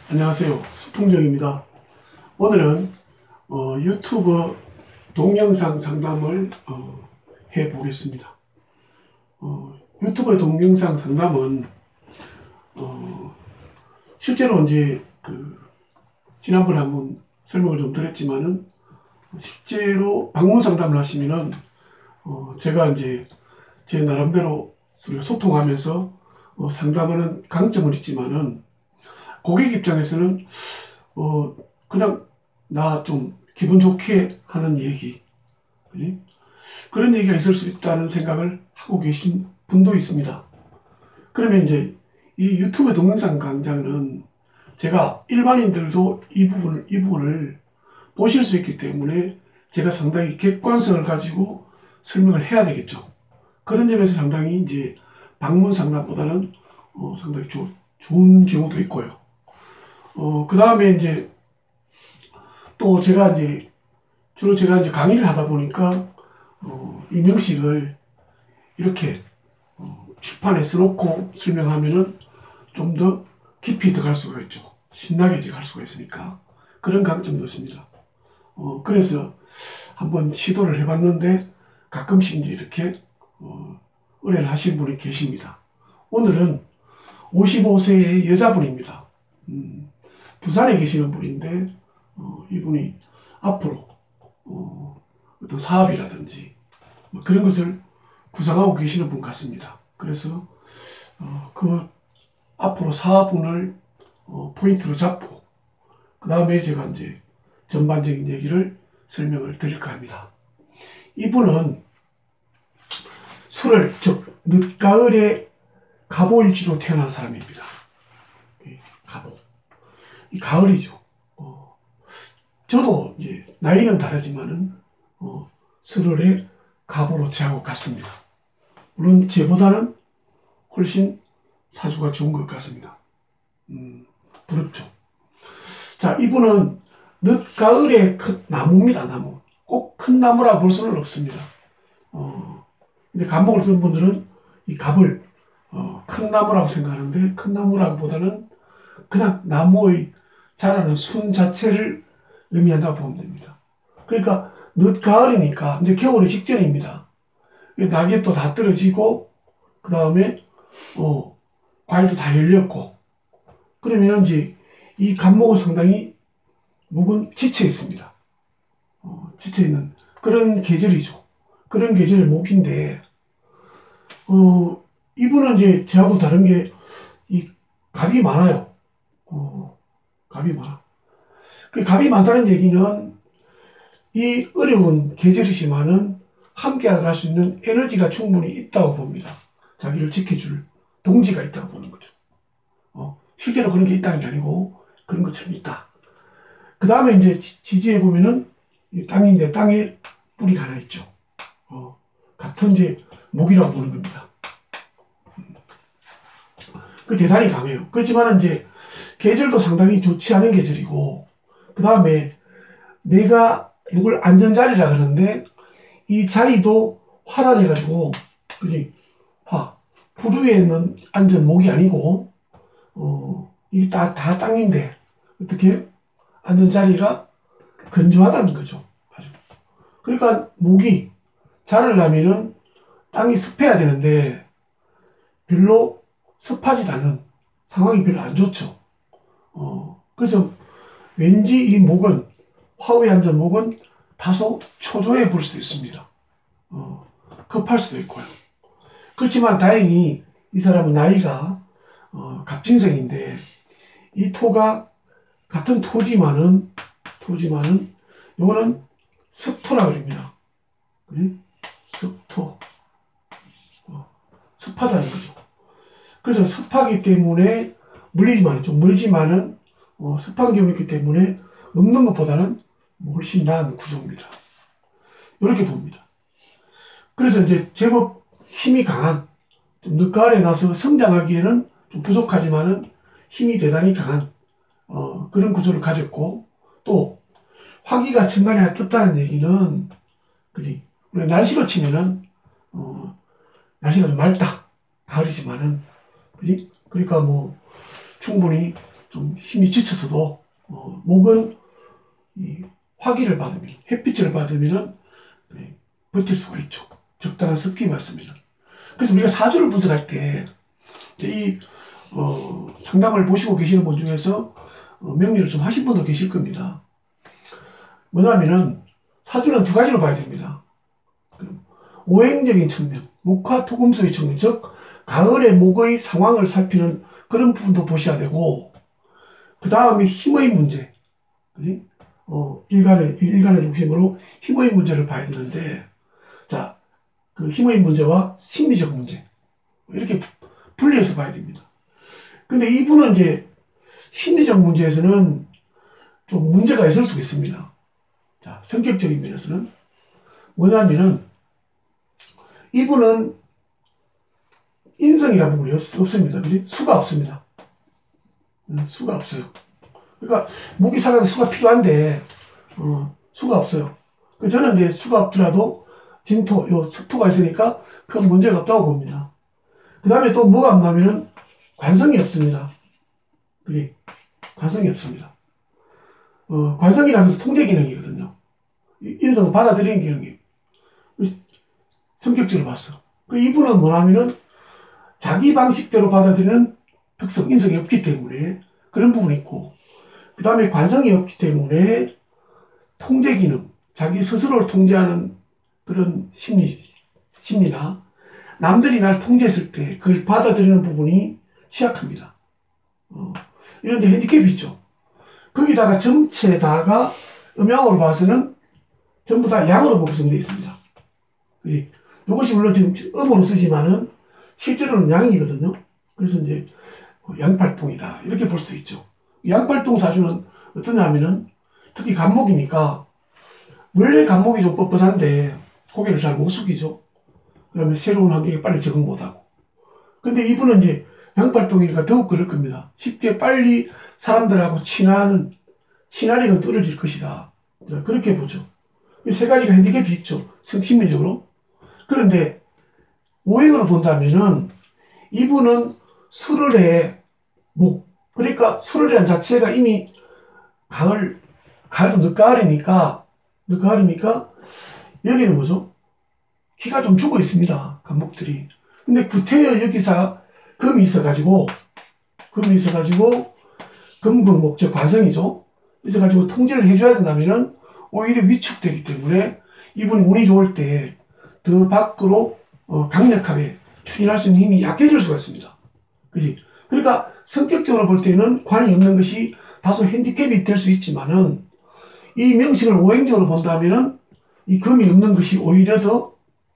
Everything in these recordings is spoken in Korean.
안녕하세요. 수풍정입니다. 오늘은 유튜브 동영상 상담을 해보겠습니다. 유튜브 동영상 상담은 실제로 이제 지난번에 한번 설명을 좀 드렸지만은 실제로 방문 상담을 하시면은 제가 이제 제 나름대로 소통하면서 상담하는 강점은 있지만은 고객 입장에서는 그냥 나 좀 기분 좋게 하는 얘기, 그지? 그런 얘기가 있을 수 있다는 생각을 하고 계신 분도 있습니다. 그러면 이제 이 유튜브 동영상 강좌는 제가 일반인들도 이 부분을 보실 수 있기 때문에 제가 상당히 객관성을 가지고 설명을 해야 되겠죠. 그런 점에서 상당히 이제 방문 상담보다는 상당히 좋은 경우도 있고요. 그 다음에 이제 또 제가 이제 주로 강의를 하다 보니까 이 명식을 이렇게 칠판에 써놓고 설명하면은 좀 더 깊이 들어갈 수가 있죠. 신나게 이제 갈 수가 있으니까 그런 강점도 있습니다. 그래서 한번 시도를 해봤는데 가끔씩 이제 이렇게 의뢰를 하신 분이 계십니다. 오늘은 55세의 여자분입니다. 부산에 계시는 분인데 이분이 앞으로 어떤 사업이라든지 뭐 그런 것을 구상하고 계시는 분 같습니다. 그래서 그 앞으로 사업운을 포인트로 잡고 그 다음에 제가 이제 전반적인 얘기를 설명을 드릴까 합니다. 이분은 즉 늦가을에 갑오일지로 태어난 사람입니다. 갑오. 이 가을이죠. 저도 이제 나이는 다르지만은 설월에 갑오로 제하고 같습니다. 물론 제보다는 훨씬 사주가 좋은 것 같습니다. 부럽죠. 자, 이분은 늦가을에 큰 나무입니다. 나무. 꼭 큰 나무라고 볼 수는 없습니다. 근데 갑목을 쓴 분들은 이 갑을 큰 나무라고 생각하는데 큰 나무라고 보다는 그냥 나무의 자라는 순 자체를 의미한다고 보면 됩니다. 그러니까 늦가을이니까 이제 겨울의 직전입니다. 낙엽도 다 떨어지고 그 다음에 과일도 다 열렸고 그러면 이제 이 갑목은 상당히 목은 지쳐 있습니다. 지쳐 있는 그런 계절이죠. 그런 계절의 목인데 이분은 이제 저하고 다른 게 이 갑이 많아요. 갑이 많아. 그 갑이 많다는 얘기는 이 어려운 계절이지만은 함께 할 수 있는 에너지가 충분히 있다고 봅니다. 자기를 지켜줄 동지가 있다고 보는 거죠. 실제로 그런 게 있다는 게 아니고 그런 것처럼 있다. 그 다음에 이제 지지해 보면은 땅인데 땅에 뿌리가 하나 있죠. 같은 이제 목이라고 보는 겁니다. 그 대단히 강해요. 그렇지만 이제 계절도 상당히 좋지 않은 계절이고 그 다음에 내가 이걸 안전자리라 그러는데 이 자리도 화라 돼가지고 그지 풀 위에 있는 안전 목이 아니고 이게 다 땅인데 어떻게 안전자리가 건조하다는 거죠. 그러니까 목이 자라려면은 땅이 습해야 되는데 별로 습하지 않은 상황이 별로 안 좋죠. 그래서 왠지 이 목은 화우에 앉은 목은 다소 초조해 보일 수도 있습니다. 급할 수도 있고요. 그렇지만 다행히 이 사람은 나이가 갑진생인데 이 토가 같은 토지만은 이거는 습토라 그럽니다. 습토. 습하다는 거죠. 그래서 습하기 때문에 멀지만은 습한 경우 있기 때문에 없는 것보다는 훨씬 나은 구조입니다. 이렇게 봅니다. 그래서 이제 제법 힘이 강한, 좀 늦가을에 나서 성장하기에는 좀 부족하지만은 힘이 대단히 강한 그런 구조를 가졌고 또 화기가 천간에 떴다는 얘기는 그지 우리 날씨로 치면은 날씨가 좀 맑다 가을이지만은 그지 그러니까 뭐 충분히 좀 힘이 지쳐서도 목은 이 화기를 받으면, 햇빛을 받으면 버틸 수가 있죠. 적당한 습기가 있습니다. 그래서 우리가 사주를 분석할 때 이 상담을 보시고 계시는 분 중에서 명리를 좀 하신 분도 계실 겁니다. 뭐냐면은 사주는 두 가지로 봐야 됩니다. 오행적인 측면, 목화 토금수의 측면, 즉 가을의 목의 상황을 살피는 그런 부분도 보셔야 되고, 그 다음에 힘의 문제, 그지? 일간의 중심으로 힘의 문제를 봐야 되는데, 자, 그 힘의 문제와 심리적 문제, 이렇게 분리해서 봐야 됩니다. 근데 이분은 이제 심리적 문제에서는 좀 문제가 있을 수가 있습니다. 자, 성격적인 면에서는 뭐냐면은 이분은 인성이라는 부분이 없습니다. 그지? 수가 없습니다. 수가 없어요. 그러니까 목이 살아서 수가 필요한데 수가 없어요. 저는 이제 수가 없더라도 진토, 요 석토가 있으니까 큰 문제가 없다고 봅니다. 그 다음에 또 뭐가 없냐면은 관성이 없습니다. 그지? 관성이 없습니다. 관성이라는 것은 통제 기능이거든요. 인성을 받아들이는 기능이에요. 성격적으로 봤어. 이분은 뭐냐면은 자기 방식대로 받아들이는 특성, 인성이 없기 때문에 그런 부분이 있고, 그 다음에 관성이 없기 때문에 통제 기능, 자기 스스로를 통제하는 그런 심리나 남들이 날 통제했을 때 그걸 받아들이는 부분이 취약합니다. 이런 데 핸디캡이 있죠. 거기다가 전체다가 음양으로 봐서는 전부 다 양으로 구성되어 있습니다. 그지? 이것이 물론 지금 음으로 쓰지만은 실제로는 양이거든요. 그래서 이제 양팔통이다 이렇게 볼 수 있죠. 양팔통 사주는 어떠냐면은 특히 간목이니까 원래 간목이 좀 뻣뻣한데 고개를 잘 못 숙이죠. 그러면 새로운 환경에 빨리 적응 못하고. 근데 이분은 이제 양팔통이니까 더욱 그럴 겁니다. 쉽게 빨리 사람들하고 친화력은 떨어질 것이다. 그렇게 보죠. 이 세 가지가 핸디캡이 있죠. 심리적으로. 그런데 오행으로 본다면은 이분은 수월의 목, 그러니까 수월이라는 자체가 이미 가을도 늦가을이니까 여기는 뭐죠? 기가 좀 죽어 있습니다. 간목들이. 근데 구태여 여기서 금이 있어가지고 금극목, 즉 관성이죠. 있어가지고 통제를 해줘야 된다면은 오히려 위축되기 때문에 이분이 운이 좋을 때 더 밖으로 강력하게 추진할 수 있는 힘이 약해질 수가 있습니다. 그지? 그러니까 성격적으로 볼 때는 관이 없는 것이 다소 핸디캡이 될 수 있지만은 이 명식을 오행적으로 본다면은 이 금이 없는 것이 오히려 더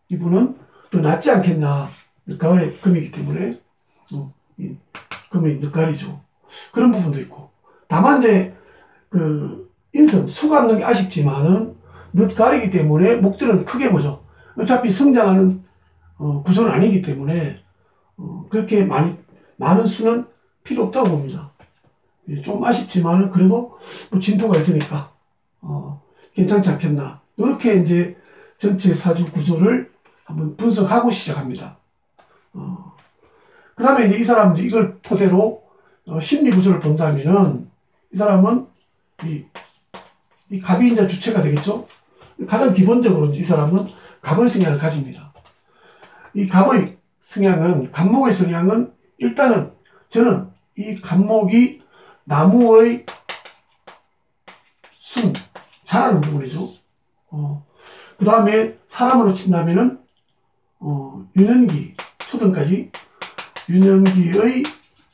이분은 더 낫지 않겠나. 늦가을에 금이기 때문에 금이 늦가을이죠. 그런 부분도 있고. 다만 이제 그 인성 수가 없는 게 아쉽지만은 늦가을이기 때문에 목들은 크게 보죠. 어차피 성장하는 구조는 아니기 때문에 그렇게 많은 수는 필요 없다고 봅니다. 좀 아쉽지만은 그래도 뭐 진토가 있으니까 괜찮지 않겠나. 이렇게 이제 전체 사주 구조를 한번 분석하고 시작합니다. 그 다음에 이제 이 사람은 이걸 토대로 심리 구조를 본다면은 이 사람은 이 갑이 이제 주체가 되겠죠. 가장 기본적으로 이 사람은 갑의 성향을 가집니다. 이 갑의 성향은, 갑목의 성향은 일단은 저는 이 갑목이 나무의 순, 자라는 부분이죠. 그 다음에 사람으로 친다면은 유년기, 초등까지 유년기의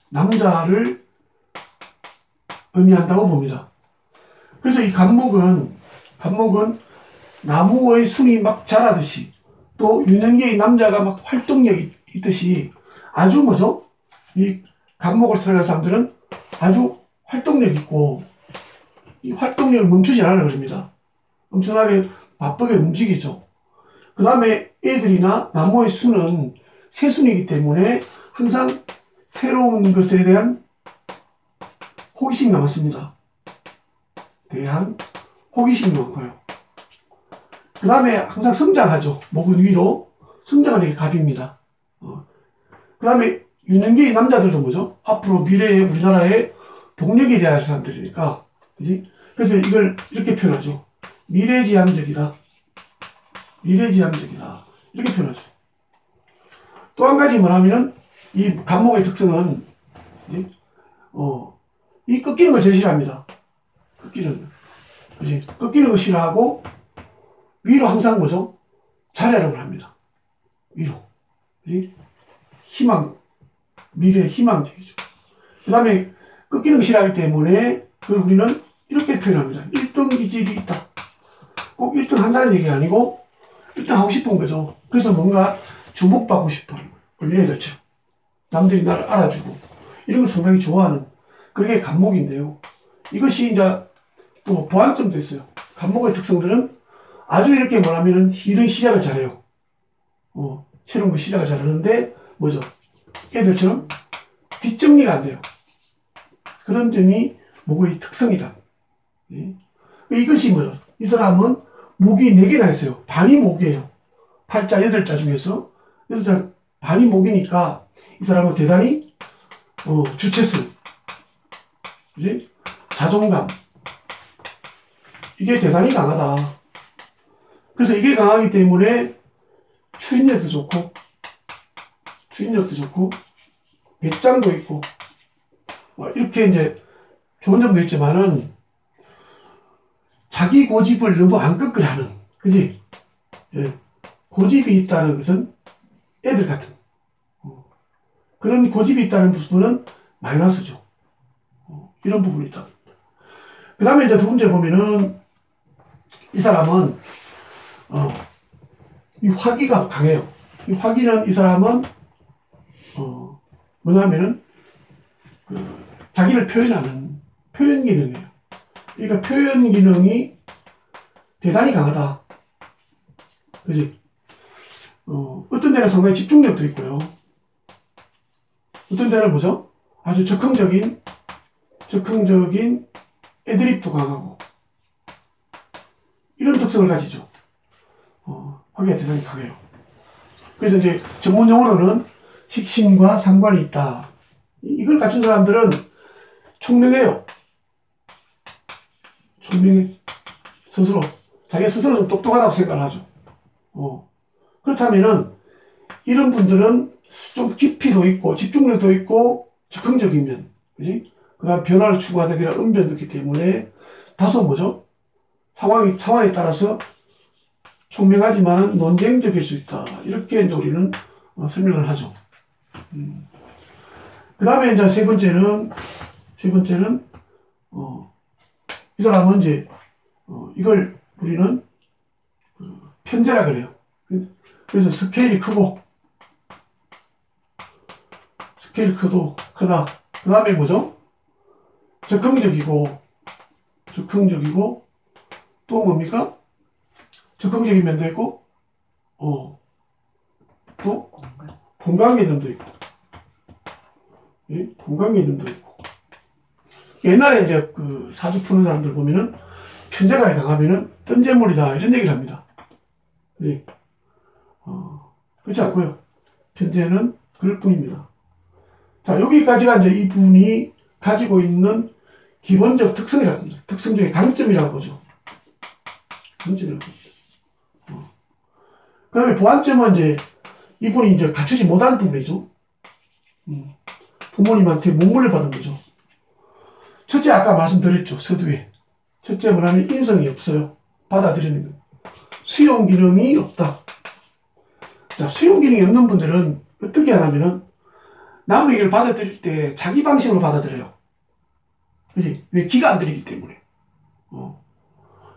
남자를 의미한다고 봅니다. 그래서 이 갑목은 나무의 순이 막 자라듯이 또 유년기의 남자가 막 활동력이 있듯이 아주 뭐죠? 이 갑목을 사랑하는 사람들은 아주 활동력 있고 이 활동력을 멈추지 않으려고 합니다. 엄청나게 바쁘게 움직이죠. 그 다음에 애들이나 나무의 순은 새순이기 때문에 항상 새로운 것에 대한 호기심이 많습니다. 호기심이 많고요. 그 다음에 항상 성장하죠. 목은 위로 성장하는 게 갑입니다. 그 다음에 유년기의 남자들도 뭐죠? 앞으로 미래의 우리나라의 동력이 돼야 할 사람들이니까, 그지? 그래서 이걸 이렇게 표현하죠. 미래지향적이다. 미래지향적이다. 이렇게 표현하죠. 또 한 가지 뭐냐면은, 이 간목의 특성은, 이 꺾이는 걸 제일 싫어합니다. 꺾이는 거. 그지? 꺾이는 거 싫어하고, 위로 항상 뭐죠? 잘하려고 합니다. 위로. 그지? 희망, 미래 희망적이죠. 그 다음에 꺾이는 거 싫어하기 때문에, 우리는 이렇게 표현합니다. 1등 기질이 있다. 꼭 1등 한다는 얘기가 아니고, 1등 하고 싶은 거죠. 그래서 뭔가 주목받고 싶어 하는 거예요. 얘네들처럼. 남들이 나를 알아주고, 이런 걸 상당히 좋아하는, 그게 간목인데요. 이것이 이제 또 보완점도 있어요. 간목의 특성들은 아주 이렇게 뭐라면은 이런 시작을 잘해요. 새로운 거 시작을 잘하는데, 뭐죠? 애들처럼 뒷정리가 안 돼요. 그런 점이 목의 특성이다. 예? 이것이 뭐예요? 이 사람은 목이 4개나 있어요. 반이 목이에요. 8자, 8자 중에서 8자 반이 목이니까 이 사람은 대단히 주체성, 그지? 자존감, 이게 대단히 강하다. 그래서 이게 강하기 때문에 추인력도 좋고 배짱도 있고 이렇게 이제 좋은 점도 있지만은 자기 고집을 너무 안 꺾으려 하는, 그지? 예. 고집이 있다는 것은 애들 같은 그런 고집이 있다는 부분은 마이너스죠. 이런 부분이 있다. 그 다음에 이제 두 번째 보면은 이 사람은 이 화기가 강해요. 이 화기는 이 사람은 뭐냐면은 자기를 표현하는 표현 기능이에요. 그러니까 표현 기능이 대단히 강하다. 그지? 어떤 데는 상당히 집중력도 있고요. 어떤 데는 뭐죠? 아주 적극적인 애드립도 강하고 이런 특성을 가지죠. 화기가 대단히 강해요. 그래서 이제 전문 용어로는 식신과 상관이 있다. 이걸 갖춘 사람들은 총명해요. 총명해. 스스로. 자기가 스스로 좀 똑똑하다고 생각을 하죠. 그렇다면은 이런 분들은 좀 깊이도 있고 집중력도 있고 적극적인 면, 그지? 그 다음 변화를 추구하다 그런 은변도 있기 때문에 다소 뭐죠? 상황에 따라서 총명하지만 논쟁적일 수 있다. 이렇게 이제 우리는 설명을 하죠. 그 다음에 이제 세 번째는 이 사람은 이제 이걸 우리는 편재라 그래요. 그래서 스케일이 크다. 그 다음에 뭐죠? 적극적이고 또 뭡니까? 적극적인 면도 있고 또 공감 개념도 있고, 예? 공감 개념도 있고. 옛날에 이제 그 사주 푸는 사람들 보면은 편재가 강하면은 뜬재물이다 이런 얘기를 합니다. 예. 그렇지 않고요. 편재는 그럴 뿐입니다. 자, 여기까지가 이제 이분이 가지고 있는 기본적 특성이라든지 특성 중에 강점이라고 보죠. 강점이라고 보죠. 그 다음에 보완점은 이제 이분이 이제 갖추지 못하는 부분이죠. 부모님한테 못물려 받은 거죠. 첫째, 아까 말씀드렸죠. 서두에. 첫째 뭐냐면 인성이 없어요. 받아들이는 거. 수용 기능이 없다. 자, 수용 기능이 없는 분들은 어떻게 하냐면은 남의 얘기를 받아들일 때 자기 방식으로 받아들여요. 그지? 왜? 기가 안 들리기 때문에.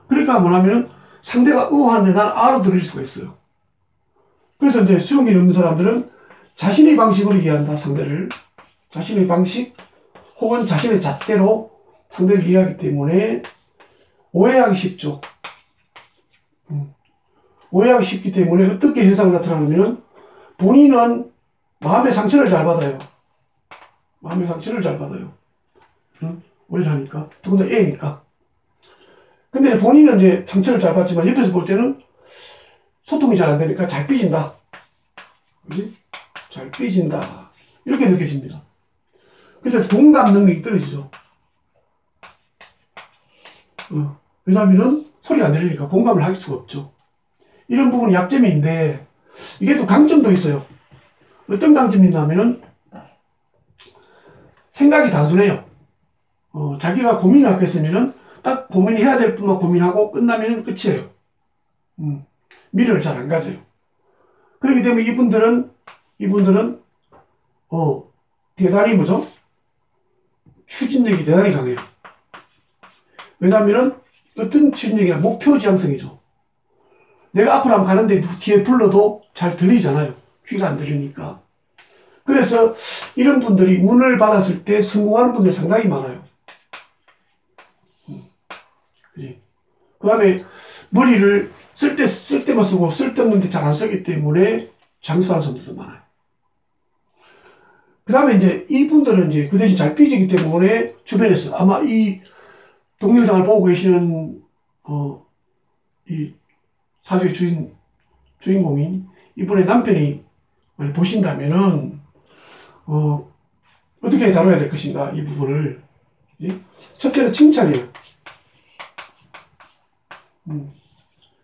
그러니까 뭐냐면은 상대가 우한데 난 알아들을 수가 있어요. 그래서 이제 수용 기능 없는 사람들은 자신의 방식으로 이해한다, 상대를. 자신의 방식 혹은 자신의 잣대로 상대를 이해하기 때문에 오해하기 쉽죠. 오해하기 쉽기 때문에 어떻게 현상이 나타나냐면 본인은 마음의 상처를 잘 받아요. 마음의 상처를 잘 받아요. 오해를 하니까. 더군다나 애니까. 근데 본인은 이제 상처를 잘 받지만 옆에서 볼 때는 소통이 잘 안 되니까 잘 삐진다. 그지? 잘 삐진다. 이렇게 느껴집니다. 그래서 공감 능력이 떨어지죠. 왜냐하면 소리가 안 들리니까 공감을 할 수가 없죠. 이런 부분이 약점인데 이게 또 강점도 있어요. 어떤 강점이 있냐면은 생각이 단순해요. 자기가 고민을 하고 있으면은 딱 고민해야 될 뿐만 고민하고 끝나면은 끝이에요. 미래를 잘 안 가져요. 그렇기 때문에 이분들은 대단히 뭐죠? 추진력이 대단히 강해요. 왜냐하면은 어떤 추진력이냐 목표 지향성이죠. 내가 앞으로 한번 가는데 뒤에 불러도 잘 들리잖아요. 귀가 안 들리니까. 그래서 이런 분들이 운을 받았을 때 성공하는 분들이 상당히 많아요. 그 다음에 머리를 쓸 때만 쓰고 쓸데없는데 잘 안 쓰기 때문에 장수하는 사람들도 많아요. 그 다음에 이제 이분들은 이제 그 대신 잘 삐지기 때문에 주변에서 아마 이 동영상을 보고 계시는 이 사주의 주인공인 이분의 남편이 많이 보신다면은 어떻게 다뤄야 될 것인가 이 부분을 첫째는 칭찬이에요.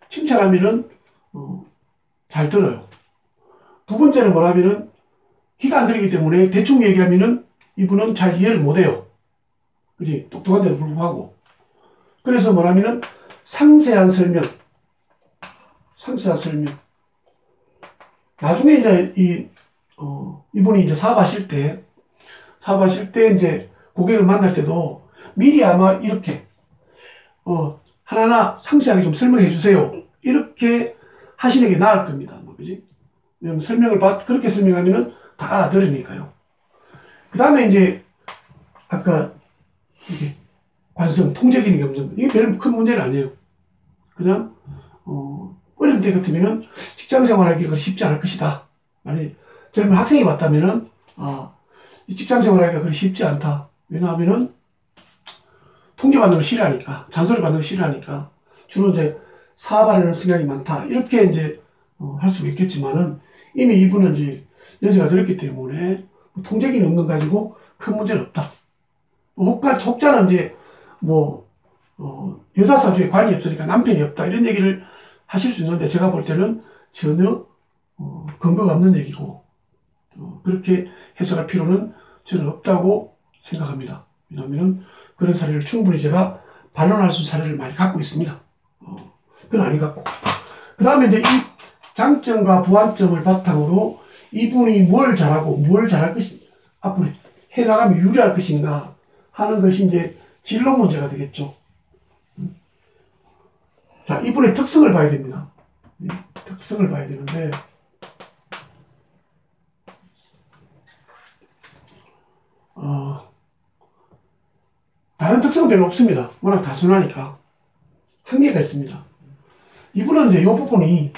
칭찬하면은 잘 들어요. 두 번째는 뭐라면은 귀가 안 들리기 때문에 대충 얘기하면은 이분은 잘 이해를 못해요. 그지? 똑똑한데도 불구하고. 그래서 뭐라면은 상세한 설명. 나중에 이제 이분이 이제 사업하실 때 이제 고객을 만날 때도 미리 아마 이렇게 하나하나 상세하게 좀 설명해 주세요. 이렇게 하시는 게 나을 겁니다. 그지? 왜냐면 그렇게 설명하면은 다 알아들으니까요. 그 다음에 이제 아까 이게 관성, 통제 기능이 없는 거. 이게 별 큰 문제는 아니에요. 그냥 어릴 때 같으면은 직장 생활하기가 쉽지 않을 것이다. 만약에 젊은 학생이 왔다면은 이 직장 생활하기가 그리 쉽지 않다. 왜냐하면은 통제받는 걸 싫어하니까, 잔소리 받는 걸 싫어하니까 주로 이제 사업하려는 성향이 많다. 이렇게 이제 할 수가 있겠지만은 이미 이분은 이제 연세가 들었기 때문에 통제 기능 없는 거 가지고 큰 문제는 없다. 혹자는 이제 여자 사주에 관이 없으니까 남편이 없다 이런 얘기를 하실 수 있는데 제가 볼 때는 전혀 근거가 없는 얘기고 그렇게 해석할 필요는 저는 없다고 생각합니다. 왜냐하면 그런 사례를 충분히 제가 반론할 수 있는 사례를 많이 갖고 있습니다. 그건 아닌 것 같고. 그 다음에 이제 이 장점과 부안점을 바탕으로 이분이 뭘 잘하고 뭘 잘할 것인가, 앞으로 해나가면 유리할 것인가 하는 것이 이제 진로 문제가 되겠죠. 자, 이분의 특성을 봐야 됩니다. 특성을 봐야 되는데, 다른 특성은 별로 없습니다. 워낙 단순하니까. 한계가 있습니다. 이분은 이제 이 부분이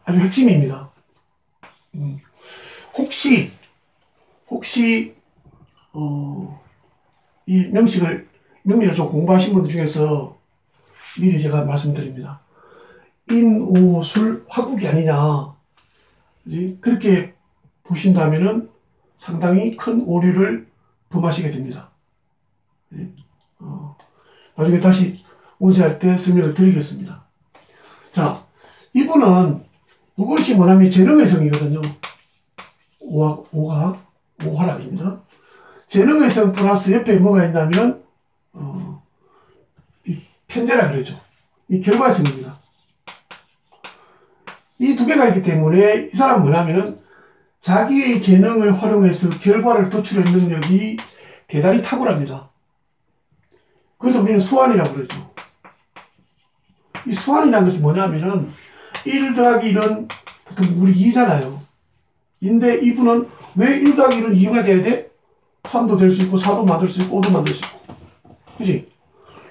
아주 핵심입니다. 혹시 이 명리를 좀 공부하신 분들 중에서 미리 제가 말씀드립니다. 인오술 화국이 아니냐, 그렇게 보신다면은 상당히 큰 오류를 범하시게 됩니다. 나중에 다시 운세할 때 설명을 드리겠습니다. 자, 이분은 이것이 뭐냐면 재능의 성이거든요. 오화락입니다. 재능의 성 플러스 옆에 뭐가 있냐면 이 편재라 그러죠. 이 결과성입니다. 이 두 개가 있기 때문에 이 사람은 뭐냐면은 자기의 재능을 활용해서 결과를 도출하는 능력이 대단히 탁월합니다. 그래서 우리는 수완이라고 그러죠. 이 수완이라는 것은 뭐냐면은 1 더하기 1은 보통 우리 2잖아요. 근데 이분은 왜 1 더하기 1은 2가 돼야 돼? 3도 될 수 있고 4도 만들 수 있고 5도 만들 수 있고. 그치?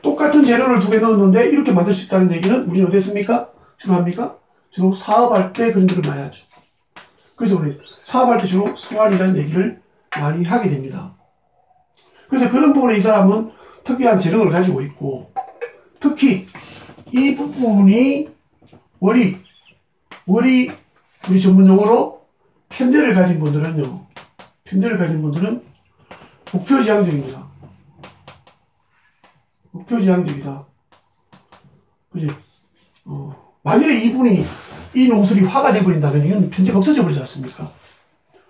똑같은 재료를 두 개 넣었는데 이렇게 만들 수 있다는 얘기는 우리는 어디 했습니까? 주로 합니까? 주로 사업할 때 그런 일을 많이 하죠. 그래서 우리 사업할 때 주로 수완이라는 얘기를 많이 하게 됩니다. 그래서 그런 부분에 이 사람은 특이한 재능을 가지고 있고, 특히 이 부분이 우리 전문용어로 편재를 가진 분들은 목표지향적입니다. 목표지향적이다. 그지? 만일에 이분이 이 노술이 화가 돼버린다면 이건 편제가 없어져 버리지 않습니까?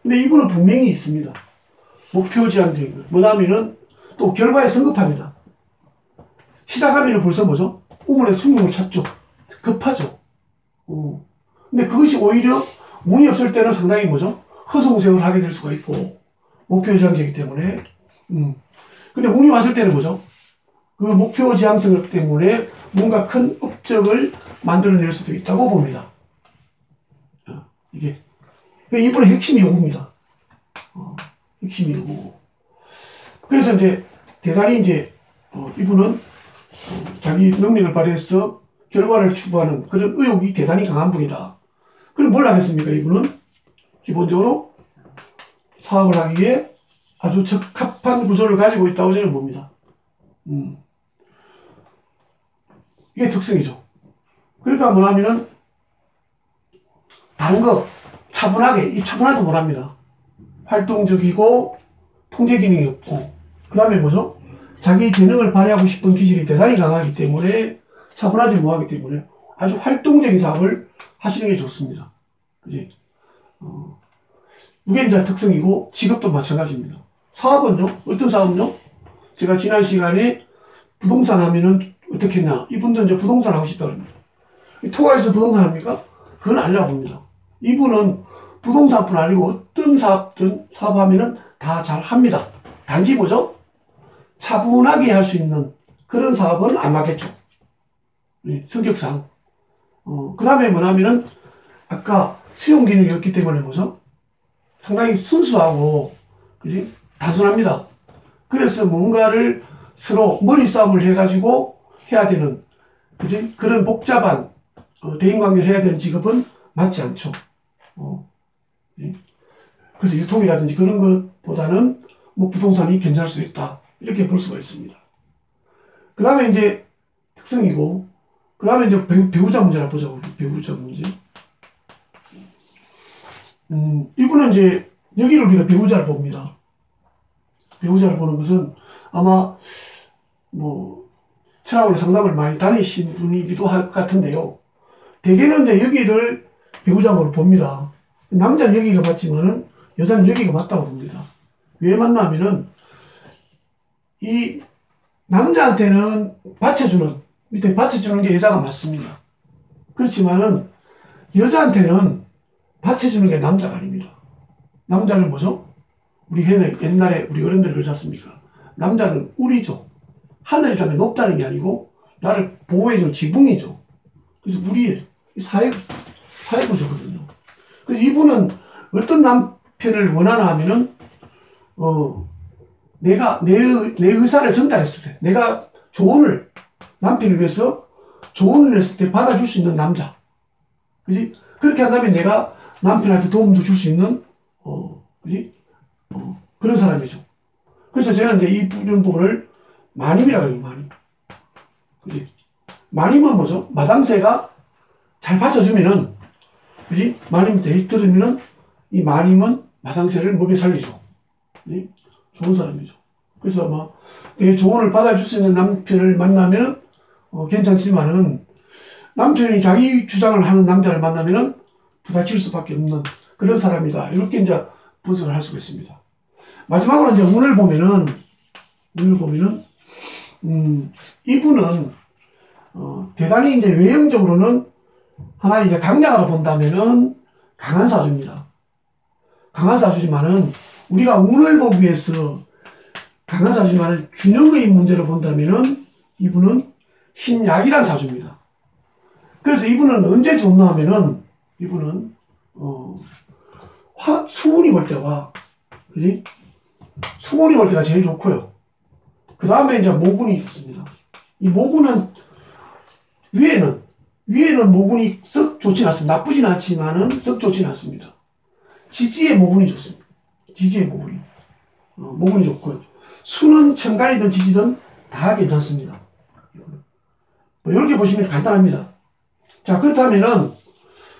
근데 이분은 분명히 있습니다. 목표지향적인 거. 뭐냐면은 또 결과에 성급합니다. 시작하면 벌써 뭐죠? 우물에 수명을 찾죠. 급하죠. 근데 그것이 오히려 운이 없을 때는 상당히 뭐죠? 허송세월을 하게 될 수가 있고, 목표지향적이기 때문에. 근데 운이 왔을 때는 뭐죠? 그 목표지향성 때문에 뭔가 큰 업적을 만들어낼 수도 있다고 봅니다. 이게. 이분의 핵심이 요겁니다. 핵심이 요거. 그래서 이제 대단히 이제, 이분은 자기 능력을 발휘해서 결과를 추구하는 그런 의욕이 대단히 강한 분이다. 그럼 뭘 하겠습니까? 이분은 기본적으로 사업을 하기 위해 아주 적합한 구조를 가지고 있다고 저는 봅니다. 이게 특성이죠. 그러니까 뭐냐면은 다른 거 차분하게, 이 차분하도 못합니다. 활동적이고 통제 기능이 없고, 그 다음에 뭐죠? 자기 재능을 발휘하고 싶은 기질이 대단히 강하기 때문에 차분하지 못하기 때문에 아주 활동적인 사업을 하시는 게 좋습니다. 그지? 이게 이제 특성이고, 직업도 마찬가지입니다. 사업은요? 어떤 사업은요? 제가 지난 시간에 부동산 하면은 어떻게 했냐? 이분도 이제 부동산 하고 싶다고 합니다. 토가에서 부동산 합니까? 그건 아니라고 봅니다. 이분은 부동산뿐 아니고 어떤 사업든 사업하면은 다 잘 합니다. 단지 뭐죠? 차분하게 할 수 있는 그런 사업은 안 맞겠죠. 성격상. 그 다음에 뭐냐면은 아까 수용 기능이 없기 때문에 뭐죠? 상당히 순수하고, 그지? 단순합니다. 그래서 뭔가를 서로 머리싸움을 해가지고 해야 되는, 그지? 그런 복잡한 대인관계를 해야 되는 직업은 맞지 않죠. 그래서 유통이라든지 그런 것보다는 뭐 부동산이 괜찮을 수 있다. 이렇게 볼 수가 있습니다. 그 다음에 이제 특성이고, 그 다음에 이제 배우자 문제를 보자고. 배우자 문제. 이분은 이제 여기를 우리가 배우자를 봅니다. 배우자를 보는 것은 아마 뭐 철학으로 상담을 많이 다니신 분이기도 할 것 같은데요. 대개는 이제 여기를 배우자로 봅니다. 남자는 여기가 맞지만은 여자는 여기가 맞다고 봅니다. 왜 맞냐면은 이 남자한테는 받쳐주는, 밑에 받쳐주는 게 여자가 맞습니다. 그렇지만은 여자한테는 받쳐주는 게 남자가 아닙니다. 남자는 뭐죠? 우리 옛날에 우리 어른들 그러지 않습니까? 남자는 우리죠. 하늘이라면 높다는 게 아니고 나를 보호해주는 지붕이죠. 그래서 우리의 사회구조거든요. 그래서 이분은 어떤 남편을 원하나 하면은, 내가 내 의사를 전달했을 때, 내가 조언을, 남편을 위해서 조언을 했을 때 받아줄 수 있는 남자. 그지? 그렇게 한다면 내가 남편한테 도움도 줄 수 있는, 그지? 그런 사람이죠. 그래서 저는 이제 이 부분을 마님이라고 해요, 마님. 그지? 마님은 뭐죠? 마당새가 잘 받쳐주면은, 그지? 마님한테 들으면은, 이 마님은 마당새를 몸에 살리죠. 그지? 좋은 사람이죠. 그래서 막, 내 조언을 받아줄 수 있는 남편을 만나면은, 괜찮지만은, 남편이 자기 주장을 하는 남자를 만나면은, 부딪힐 수밖에 없는 그런 사람이다. 이렇게 이제 분석을 할 수가 있습니다. 마지막으로 이제 운을 보면은, 이분은, 대단히 이제 외형적으로는 하나의 이제 강자로 본다면은 강한 사주입니다. 강한 사주지만은 우리가 운을 보기 위해서 강한 사주지만은 균형의 문제로 본다면은 이분은 흰약이란 사주입니다. 그래서 이분은 언제 좋나 하면은 이분은 수운이 올 때와, 그지? 수운이 올 때가 제일 좋고요. 그 다음에 이제 모군이 좋습니다. 이 모군은 위에는 모군이 썩 좋진 않습니다. 나쁘진 않지만은 썩 좋진 않습니다. 지지의 모군이 좋습니다. 지지의 모군이. 모군이 좋고요. 수는 천간이든 지지든 다 괜찮습니다. 뭐 이렇게 보시면 간단합니다. 자, 그렇다면은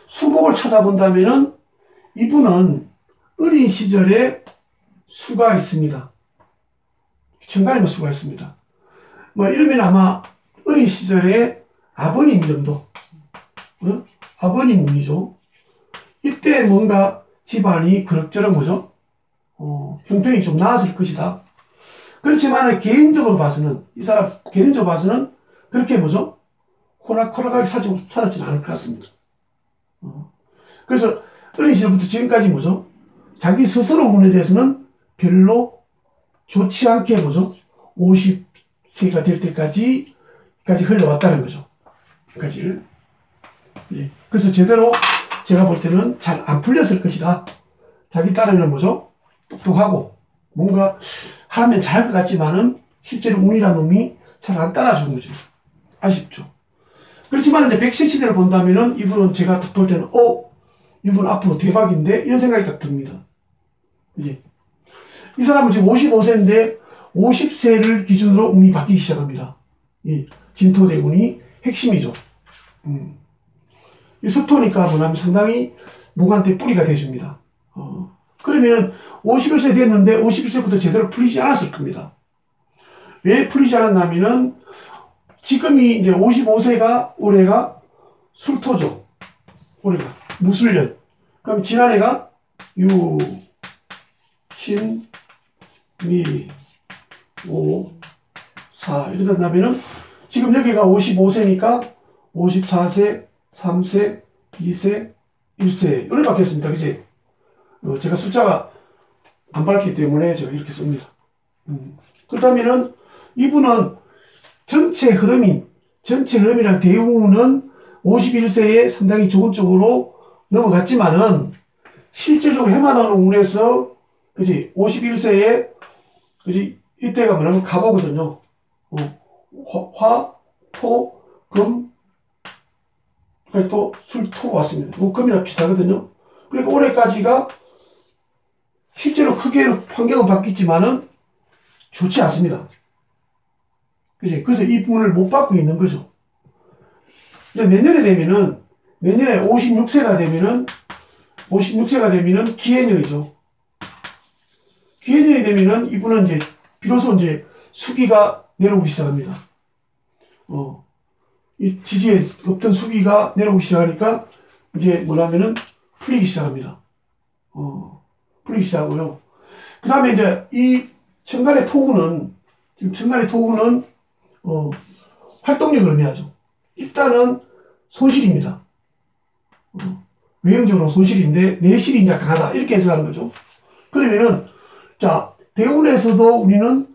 수목을 찾아본다면은 이분은 어린 시절에 수가 있습니다. 천간에만 수가 있습니다. 뭐 이러면 아마 어린 시절에 아버님 정도, 아버님 운이죠. 이때 뭔가 집안이 그럭저럭 뭐죠? 형편이 좀 나았을 것이다. 그렇지만 개인적으로 봐서는, 이 사람 개인적으로 봐서는 그렇게 뭐죠? 호락호락하게 살았지는 않을 것 같습니다. 그래서 어린 시절부터 지금까지 뭐죠? 자기 스스로 운에 대해서는 별로 좋지 않게 뭐죠? 50세가 될 때까지 흘러왔다는 거죠. 까지. 예. 그래서 제대로 제가 볼 때는 잘 안 풀렸을 것이다. 자기 딴에는 뭐죠? 똑똑하고 뭔가 하면 잘할 것 같지만은 실제로 운이라는 놈이 잘 안 따라주는 거죠. 아쉽죠. 그렇지만 이제 100세 시대를 본다면은 이분은 제가 딱 볼 때는 이분 앞으로 대박인데 이런 생각이 딱 듭니다. 이제 이 사람은 지금 55세인데 50세를 기준으로 운이 바뀌기 시작합니다. 이 진토대운이 핵심이죠. 이 수토니까 뭐냐면 상당히 목한테 뿌리가 돼줍니다. 그러면 51세 됐는데 51세부터 제대로 풀리지 않았을 겁니다. 왜 풀리지 않았냐면은 지금이 이제 55세가 올해가 술토죠. 올해가 무술년. 그럼 지난해가 유, 신, 미, 오, 사 이러다 나면은 지금 여기가 55세니까 54세, 3세, 2세, 1세 이렇게 바뀌었습니다. 그치? 제가 숫자가 안 밝기 때문에 제가 이렇게 씁니다. 그렇다면은 이분은 전체 흐름이란 대우는 51세에 상당히 좋은 쪽으로 넘어갔지만은 실질적으로 해마다는 운에서 그지 51세에 그지 이때가 뭐냐면 갑오거든요. 화, 토, 금, 또 술, 토 왔습니다. 금이랑 비슷하거든요. 그러니까 올해까지가 실제로 크게 환경은 바뀌지만은 좋지 않습니다. 그지? 그래서 이 분을 못 받고 있는 거죠. 이제 내년에 56세가 되면은 기해년이죠. 기해년이 되면은 이분은 이제 비로소 이제 수기가 내려오기 시작합니다. 이 지지에 없던 수기가 내려오기 시작하니까 이제 뭐냐면은 풀리기 시작합니다. 풀리기 시작하고요. 그 다음에 이제 이 천간의 토우는 활동력을 의미하죠. 일단은 손실입니다. 외형적으로 손실인데 내실이 이제 강하다 이렇게 해석하는 거죠. 그러면은 자 대운에서도 우리는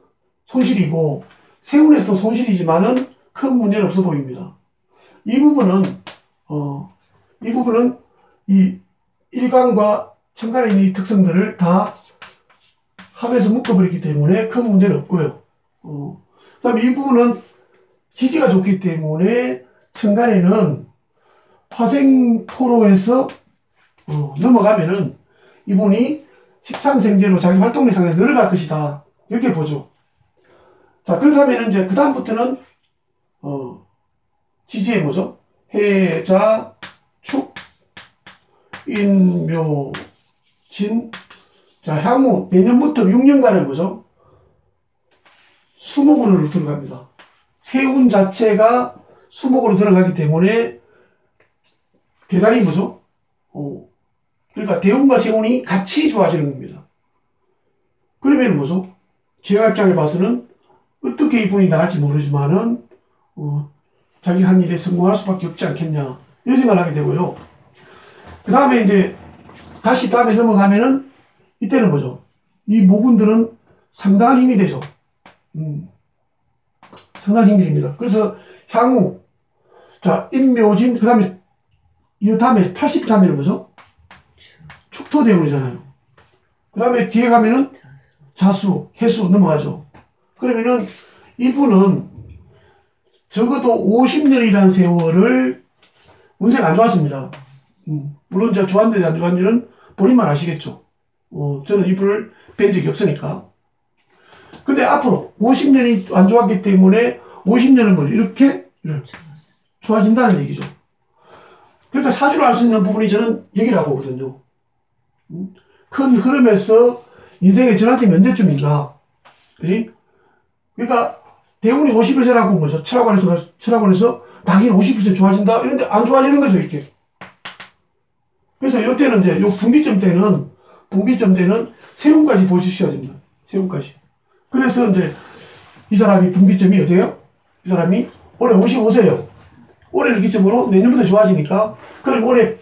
손실이고 세운에서도 손실이지만은 큰 문제는 없어 보입니다. 이 부분은 이 일간과 천간에 있는 이 특성들을 다 합해서 묶어버렸기 때문에 큰 문제는 없고요. 그 다음에 이 부분은 지지가 좋기 때문에 천간에는 화생토로에서 넘어가면은 이분이 식상생재로 자기 활동력 상당히 늘어갈 것이다. 이렇게 보죠. 자, 그렇다면 이제 그다음부터는 지지에 뭐죠? 해, 자, 축, 인, 묘, 진. 자, 향후 내년부터 6년간은 뭐죠? 수목으로 들어갑니다. 세운 자체가 수목으로 들어가기 때문에 대단히 뭐죠? 그러니까 대운과 세운이 같이 좋아지는 겁니다. 그러면 뭐죠? 제가 입장에 봐서는 어떻게 이분이 나갈지 모르지만은 자기 한 일에 성공할 수밖에 없지 않겠냐 이런 생각을 하게 되고요. 그 다음에 이제 다시 다음에 넘어가면은 이때는 뭐죠? 이 모군들은 상당한 힘이 되죠. 상당한 힘이 됩니다. 그래서 향후 자 인묘진 그 다음에 이 다음에 80다음에는 뭐죠? 축토대운이잖아요. 그 다음에 뒤에 가면은 자수, 해수 넘어가죠. 그러면은 이분은 적어도 50년이라는 세월을 운세가 안 좋았습니다. 물론 제가 좋았는지 안 좋았는지는 본인만 아시겠죠. 저는 이분을 뵌 적이 없으니까. 근데 앞으로 50년이 안 좋았기 때문에 50년은 뭐 이렇게 좋아진다는 얘기죠. 그러니까 사주를 알 수 있는 부분이 저는 여기라고 보거든요. 큰 흐름에서 인생의 전환점이 언제쯤인가. 그지? 그러니까 대운이 51세라고 한 거죠. 철학원에서 당연히 51세 좋아진다. 이런데 안 좋아지는 거죠, 이렇게. 그래서 이때는 이제 요 분기점 때는 세운까지 보셔야 됩니다. 세운까지. 그래서 이제 이 사람이 분기점이 어때요? 이 사람이 올해 55세예요. 올해를 기점으로 내년부터 좋아지니까, 그럼 올해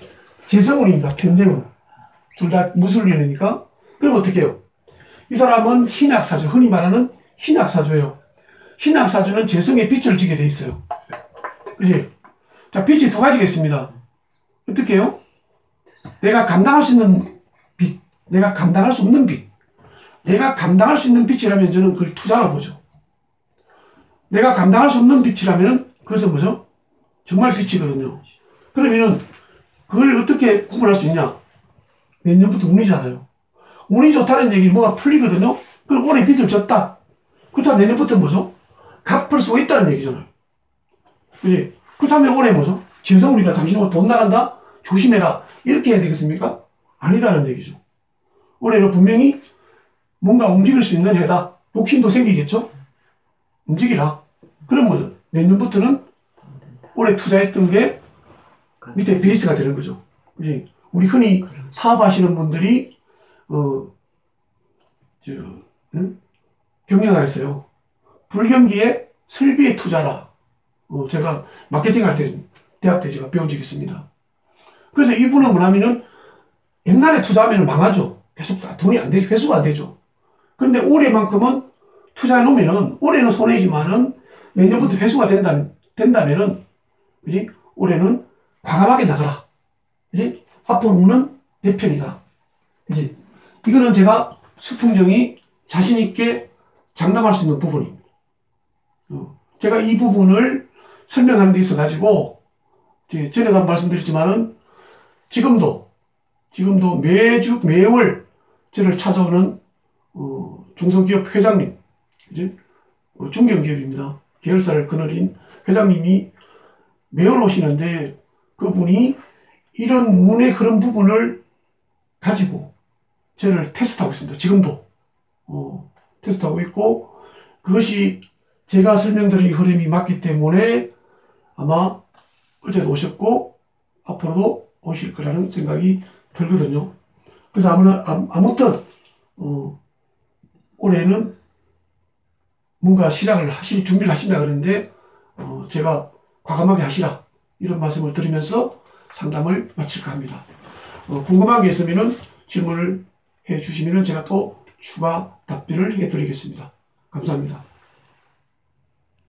재성운입니다. 편재운. 둘 다 무술년이니까. 그럼 어떻게 해요? 이 사람은 신약사주, 흔히 말하는 신약사주예요. 신약사주는 재성에 빛을 지게 돼 있어요. 그지? 자, 빛이 두 가지가 있습니다. 어떻게 해요? 내가 감당할 수 있는 빛, 내가 감당할 수 없는 빛. 내가 감당할 수 있는 빛이라면 저는 그걸 투자로 보죠. 내가 감당할 수 없는 빛이라면 그것은 뭐죠? 정말 빛이거든요. 그러면은 그걸 어떻게 구분할 수 있냐? 내년부터 운이잖아요. 운이 좋다는 얘기는 뭐가 풀리거든요. 그럼 올해 빚을 졌다. 그렇다면 내년부터 뭐죠? 갚을 수 있다는 얘기잖아요. 그지? 그렇다면 올해 뭐죠? 재성운이다. 당신은 돈 나간다? 조심해라. 이렇게 해야 되겠습니까? 아니다는 얘기죠. 올해는 분명히 뭔가 움직일 수 있는 해다. 욕심도 생기겠죠? 움직이라. 그럼 뭐죠? 내년부터는 올해 투자했던 게 밑에 베이스가 되는 거죠. 그지? 우리 흔히 사업하시는 분들이, 경영가 있어요. 불경기에 설비에 투자라. 제가 마케팅 할 때, 대학 때 제가 배운 적이 있습니다. 그래서 이분은 뭐냐면은 옛날에 투자하면 망하죠. 계속 돈이 안 되죠. 회수가 안 되죠. 그런데 올해만큼은 투자해 놓으면은, 올해는 손해지만은 내년부터 회수가 된다면은, 그지? 올해는 과감하게 나가라. 그지? 앞으로는 내 편이다. 그지? 이거는 제가 수풍정이 자신있게 장담할 수 있는 부분입니다. 제가 이 부분을 설명하는 데 있어가지고, 전에도 말씀드렸지만은, 지금도 매월 저를 찾아오는, 중소기업 회장님, 그지? 중견기업입니다. 계열사를 거느린 회장님이 매월 오시는데, 그분이 이런 운의 그런 부분을 가지고 저를 테스트하고 있습니다. 지금도 테스트하고 있고, 그것이 제가 설명드린 흐름이 맞기 때문에 아마 어제도 오셨고 앞으로도 오실 거라는 생각이 들거든요. 그래서 아무튼 올해는 뭔가 시작을 하실 준비를 하신다 그러는데, 제가 과감하게 하시라 이런 말씀을 드리면서 상담을 마칠까 합니다. 궁금한 게 있으면은 질문을 해 주시면은 제가 또 추가 답변을 해 드리겠습니다. 감사합니다.